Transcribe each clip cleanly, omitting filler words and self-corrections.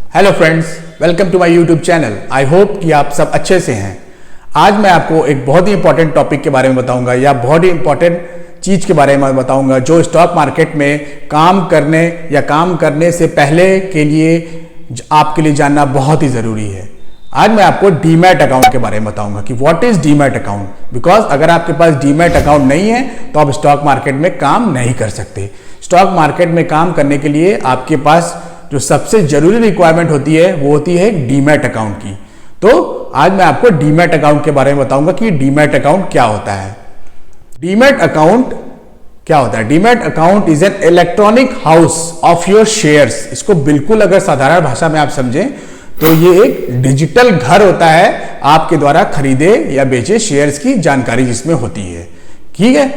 Hello friends, welcome to my YouTube channel. I hope कि आप सब अच्छे से हैं। आज मैं आपको एक बहुत ही इंपॉर्टेंट टॉपिक के बारे में बताऊंगा या बहुत ही इंपॉर्टेंट चीज़ के बारे में बताऊंगा जो स्टॉक मार्केट में काम करने या काम करने से पहले के लिए आपके लिए जानना बहुत ही ज़रूरी है। आज मैं आपको डीमैट अकाउंट के बारे में बताऊंगा कि what is demat account. Because अगर आपके पास डीमैट अकाउंट नहीं है तो आप स्टॉक मार्केट में काम नहीं कर सकते। स्टॉक मार्केट में काम करने के लिए आपके पास जो सबसे जरूरी रिक्वायरमेंट होती है वो होती है डीमैट अकाउंट की। तो आज मैं आपको डीमैट अकाउंट के बारे में बताऊंगा कि डीमैट अकाउंट क्या होता है। डीमैट अकाउंट क्या होता है? Demat account is an electronic house of your shares. इसको बिल्कुल अगर साधारण भाषा में आप समझें तो ये एक डिजिटल घर होता है आपके द्वारा खरीदे या बेचे शेयर्स की जानकारी जिसमें होती है। ठीक है,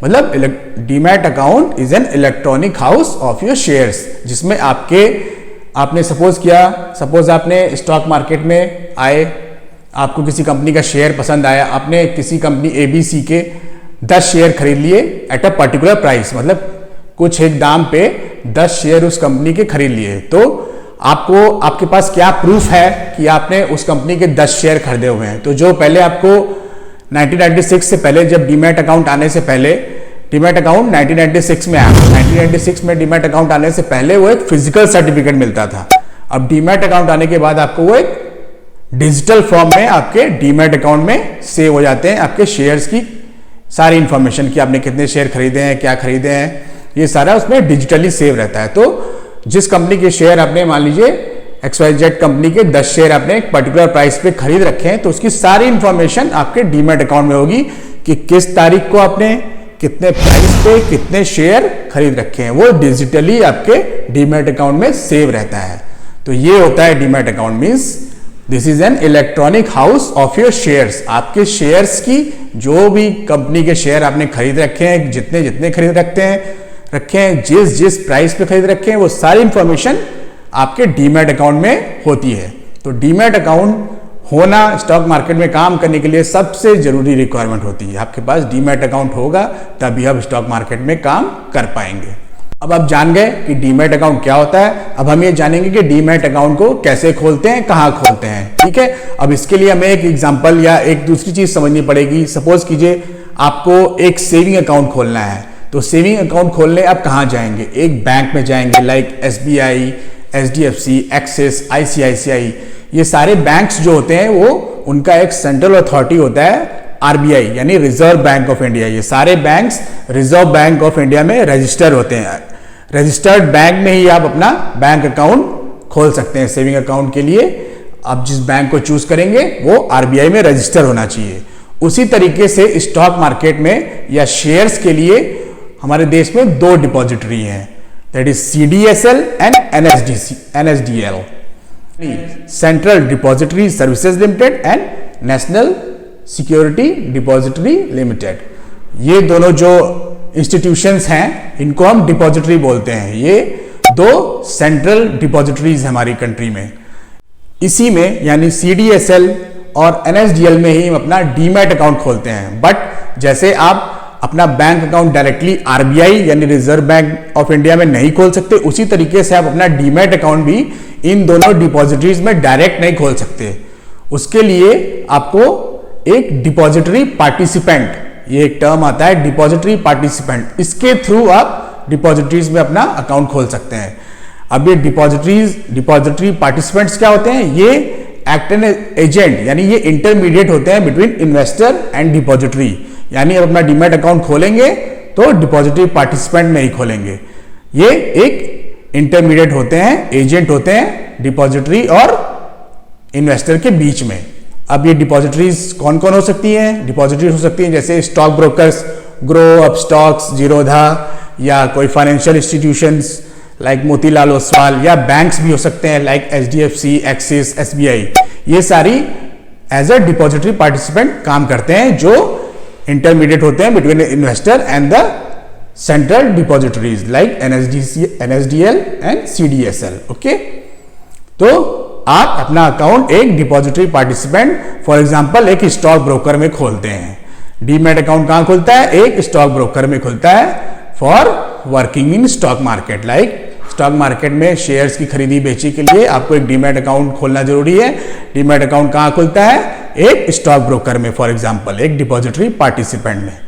मतलब demat account is an electronic house of your shares, जिसमें आपने सपोज आपने स्टॉक मार्केट में आए, आपको किसी कंपनी का शेयर पसंद आया, आपने किसी कंपनी ABC के 10 शेयर खरीद लिए एट अ पर्टिकुलर प्राइस, मतलब कुछ एक दाम पे 10 शेयर उस कंपनी के खरीद लिए। तो आपके पास क्या प्रूफ है कि आपने उस कंपनी के 10 शेयर खरीदे हुए हैं? तो जो पहले आपको 1996 से पहले, जब डीमैट अकाउंट आने से पहले, डीमैट अकाउंट 1996 में आया, 1996 में डीमैट अकाउंट आने से पहले वो एक फिजिकल सर्टिफिकेट मिलता था। अब डीमैट अकाउंट आने के बाद आपको वो एक डिजिटल फॉर्म में आपके डीमैट अकाउंट में सेव हो जाते हैं आपके शेयर्स की सारी इंफॉर्मेशन कि आपने कितने शेयर खरीदे हैं, क्या खरीदे हैं, ये सारा उसमें डिजिटली सेव रहता है। तो जिस कंपनी के शेयर आपने, मान लीजिए XYZ कंपनी के 10 शेयर आपने एक पर्टिकुलर प्राइस पे खरीद रखे हैं, तो उसकी सारी इंफॉर्मेशन आपके डीमैट अकाउंट में होगी कि किस तारीख को आपने कितने प्राइस पे कितने शेयर खरीद रखे हैं, वो डिजिटली आपके डीमैट अकाउंट में सेव रहता है। तो ये होता है demat account. Means this is an electronic house of your shares. आपके शेयर्स की जो भी कंपनी के शेयर आपने खरीद रखे हैं, जितने खरीद रखे हैं, जिस प्राइस पे खरीद रखे हैं, वो सारी इंफॉर्मेशन आपके डीमैट अकाउंट में होती है। तो डीमैट अकाउंट होना स्टॉक मार्केट में काम करने के लिए सबसे जरूरी रिक्वायरमेंट होती है। आपके पास डीमैट अकाउंट होगा तभी आप स्टॉक मार्केट में काम कर पाएंगे। अब आप जान गए कि डीमैट अकाउंट क्या होता है। अब हम ये जानेंगे कि डीमैट अकाउंट को कैसे खोलते हैं, कहाँ खोलते हैं। ठीक है, अब इसके लिए हमें एक एग्जांपल या एक दूसरी चीज समझनी पड़ेगी। सपोज कीजिए आपको एक सेविंग अकाउंट खोलना है, तो सेविंग अकाउंट खोलने आप कहाँ जाएंगे? एक बैंक में जाएंगे, like SBI, HDFC, axis, ICICI। ये सारे बैंक्स जो होते हैं वो उनका एक सेंट्रल अथॉरिटी होता है RBI, यानी रिजर्व बैंक ऑफ इंडिया। ये सारे banks reserve bank of India में रजिस्टर होते हैं। रजिस्टर्ड बैंक में ही आप अपना बैंक अकाउंट खोल सकते हैं। सेविंग अकाउंट के लिए आप जिस बैंक को चूज करेंगे वो RBI में रजिस्टर होना चाहिए। उसी तरीके से स्टॉक मार्केट में या शेयर्स के लिए हमारे देश में 2 डिपॉजिटरी हैं, that is CDSL and NSDL, central depository services limited and national security depository limited. ये दोनों जो इंस्टीट्यूशंस हैं इनको हम डिपॉजिटरी बोलते हैं। ये 2 सेंट्रल डिपॉजिटरीज हमारी कंट्री में। इसी में यानी CDSL और NSDL में ही हम अपना डीमैट अकाउंट खोलते हैं। बट जैसे आप अपना बैंक अकाउंट डायरेक्टली RBI यानी रिजर्व बैंक ऑफ इंडिया में नहीं खोल सकते, उसी तरीके से आप अपना डीमैट अकाउंट भी इन दोनों डिपॉजिटरीज में डायरेक्ट नहीं खोल सकते। उसके लिए आपको एक डिपॉजिटरी पार्टिसिपेंट, ये एक टर्म आता है डिपॉजिटरी पार्टिसिपेंट, इसके थ्रू आप डिपॉजिटरीज में अपना अकाउंट खोल सकते हैं। अब ये डिपॉजिटरी पार्टिसिपेंट्स क्या होते हैं? ये एक्ट एन एजेंट, यानी ये इंटरमीडिएट होते हैं बिटवीन इन्वेस्टर एंड डिपॉजिटरी। यानी अब अपना डीमैट अकाउंट खोलेंगे तो डिपॉजिटरी पार्टिसिपेंट में ही खोलेंगे। ये एक इंटरमीडिएट होते हैं, एजेंट होते हैं डिपॉजिटरी और इन्वेस्टर के बीच में। अब ये डिपॉजिटरीज कौन कौन हो सकती हैं? डिपॉजिटरीज हो सकती हैं जैसे stock brokers, grow up stocks, Zerodha, या कोई financial institutions like Motilal Oswal, या बैंक्स भी हो सकते हैं लाइक HDFC, एक्सिस, SBI। ये सारी एज अ डिपॉजिटरी पार्टिसिपेंट काम करते हैं जो इंटरमीडिएट होते हैं between investor and the central depositories like NSDL and CDSL। Okay, तो आप अपना अकाउंट एक डिपॉजिटरी पार्टिसिपेंट, फॉर एग्जांपल एक स्टॉक ब्रोकर में खोलते हैं। डीमैट अकाउंट कहां खुलता है? एक स्टॉक ब्रोकर में खुलता है for working in stock market like stock market में शेयर्स की खरीदी बेची के लिए आपको एक डीमैट अकाउंट खोलना जरूरी है। डीमैट अकाउंट कहाँ खुलता है? एक स्टॉक ब्रोकर में, फॉर एग्जांपल एक डिपॉजिटरी पार्टिसिपेंट में।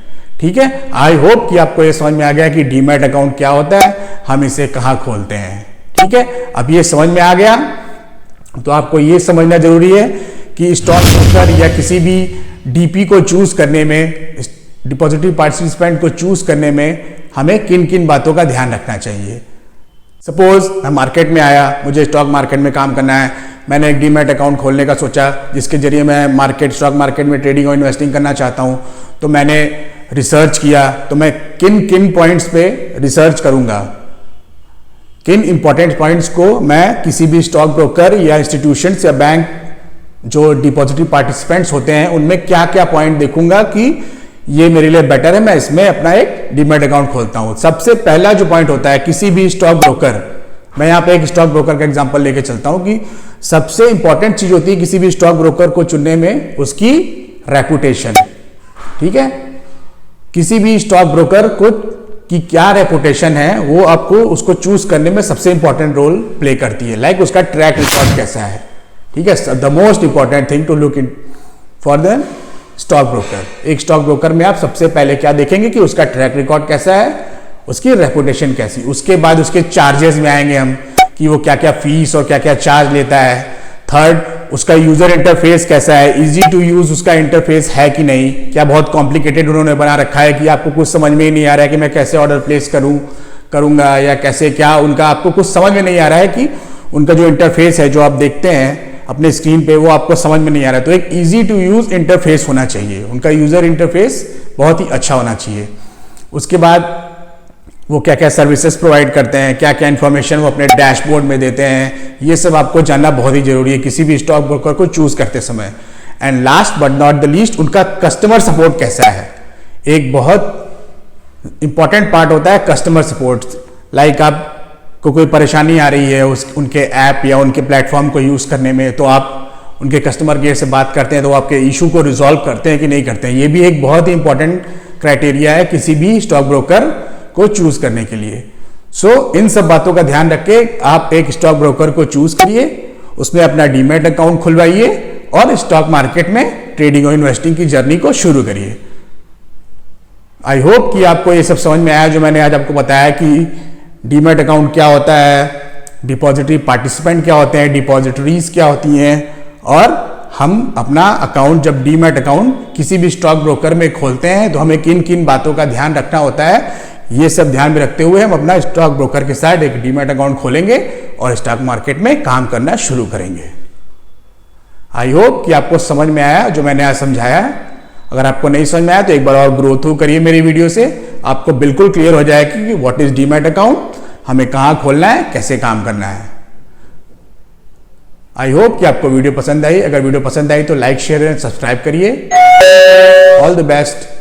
ठीक है, आई होप कि आपको ये समझ में आ गया कि डीमैट अकाउंट क्या होता है, हम इसे कहाँ खोलते हैं। ठीक है, अब ये समझ में आ गया तो आपको ये समझना जरूरी है कि स्टॉक ब्रोकर या किसी भी डीपी को चूज करने में, डिपॉजिटरी पार्टिसिपेंट को चूज करने में हमें किन किन बातों का ध्यान रखना चाहिए। सपोज मैं मार्केट में आया, मुझे स्टॉक मार्केट में काम करना है, मैंने एक डीमैट अकाउंट खोलने का सोचा जिसके जरिए मैं स्टॉक मार्केट में ट्रेडिंग और इन्वेस्टिंग करना चाहता हूं। तो मैंने रिसर्च किया, तो मैं किन किन पॉइंट्स पे रिसर्च करूंगा, किन इंपॉर्टेंट पॉइंट्स को मैं किसी भी स्टॉक ब्रोकर या इंस्टीट्यूशंस या बैंक जो डिपॉजिटरी पार्टिसिपेंट्स होते हैं उनमें क्या क्या पॉइंट देखूंगा कि ये मेरे लिए बेटर है, मैं इसमें अपना एक डीमैट अकाउंट खोलता हूं। सबसे पहला जो पॉइंट होता है किसी भी स्टॉक ब्रोकर, मैं यहां पे एक स्टॉक ब्रोकर का एग्जांपल लेके चलता हूं कि सबसे इंपॉर्टेंट चीज होती है किसी भी स्टॉक ब्रोकर को चुनने में उसकी रेपुटेशन। ठीक है, किसी भी स्टॉक ब्रोकर को की क्या रेपुटेशन है वो आपको उसको चूज करने में सबसे इंपॉर्टेंट रोल प्ले करती है। लाइक उसका ट्रैक रिकॉर्ड कैसा है। ठीक है, the most important thing to look in for the stock broker. एक स्टॉक ब्रोकर में आप सबसे पहले क्या देखेंगे कि उसका ट्रैक रिकॉर्ड कैसा है, उसकी रेपुटेशन कैसी। उसके बाद उसके चार्जेस में आएंगे हम कि वो क्या क्या फीस और क्या क्या चार्ज लेता है। थर्ड, उसका यूजर इंटरफेस कैसा है, इजी टू यूज उसका इंटरफेस है कि नहीं, क्या बहुत कॉम्प्लिकेटेड उन्होंने बना रखा है कि आपको कुछ समझ में ही नहीं आ रहा है कि मैं कैसे ऑर्डर प्लेस करूंगा या कैसे क्या, उनका आपको कुछ समझ में नहीं आ रहा है कि उनका जो इंटरफेस है जो आप देखते हैं अपने स्क्रीन पे वो आपको समझ में नहीं आ रहा है। तो एक इजी टू यूज इंटरफेस होना चाहिए, उनका यूजर इंटरफेस बहुत ही अच्छा होना चाहिए। उसके बाद वो क्या क्या सर्विसेज प्रोवाइड करते हैं, क्या क्या इंफॉर्मेशन वो अपने डैशबोर्ड में देते हैं, ये सब आपको जानना बहुत ही जरूरी है किसी भी स्टॉक ब्रोकर को चूज करते समय। And last but not the least, उनका कस्टमर सपोर्ट कैसा है। एक बहुत इंपॉर्टेंट पार्ट होता है कस्टमर सपोर्ट। लाइक आपको कोई परेशानी आ रही है उनके ऐप या उनके प्लेटफॉर्म को यूज करने में, तो आप उनके कस्टमर केयर से बात करते हैं तो आपके इशू को रिजॉल्व करते हैं कि नहीं करते हैं। ये भी एक बहुत ही इंपॉर्टेंट क्राइटेरिया है किसी भी स्टॉक ब्रोकर को चूज करने के लिए। इन सब बातों का ध्यान रख के आप एक स्टॉक ब्रोकर को चूज करिए, उसमें अपना डीमैट अकाउंट खुलवाइए और स्टॉक मार्केट में ट्रेडिंग और इन्वेस्टिंग की जर्नी को शुरू करिए। आई होप कि आपको ये सब समझ में आया जो मैंने आज आपको बताया कि डीमैट अकाउंट क्या होता है, डिपॉजिटरी पार्टिसिपेंट क्या होते हैं, डिपॉजिटरीज क्या होती हैं, और हम अपना अकाउंट जब डीमैट अकाउंट किसी भी स्टॉक ब्रोकर में खोलते हैं तो हमें किन किन बातों का ध्यान रखना होता है। ये सब ध्यान में रखते हुए हम अपना स्टॉक ब्रोकर के साथ एक डीमैट अकाउंट खोलेंगे और स्टॉक मार्केट में काम करना शुरू करेंगे। आई होप कि आपको समझ में आया जो मैंने आज समझाया। अगर आपको नहीं समझ में आया तो एक बार और ग्रो थ्रू करिए मेरी वीडियो से, आपको बिल्कुल क्लियर हो जाएगा कि व्हाट इज डीमैट अकाउंट, हमें कहां खोलना है, कैसे काम करना है। आई होप कि आपको वीडियो पसंद आई। अगर वीडियो पसंद आई तो लाइक शेयर एंड सब्सक्राइब करिए। All the best.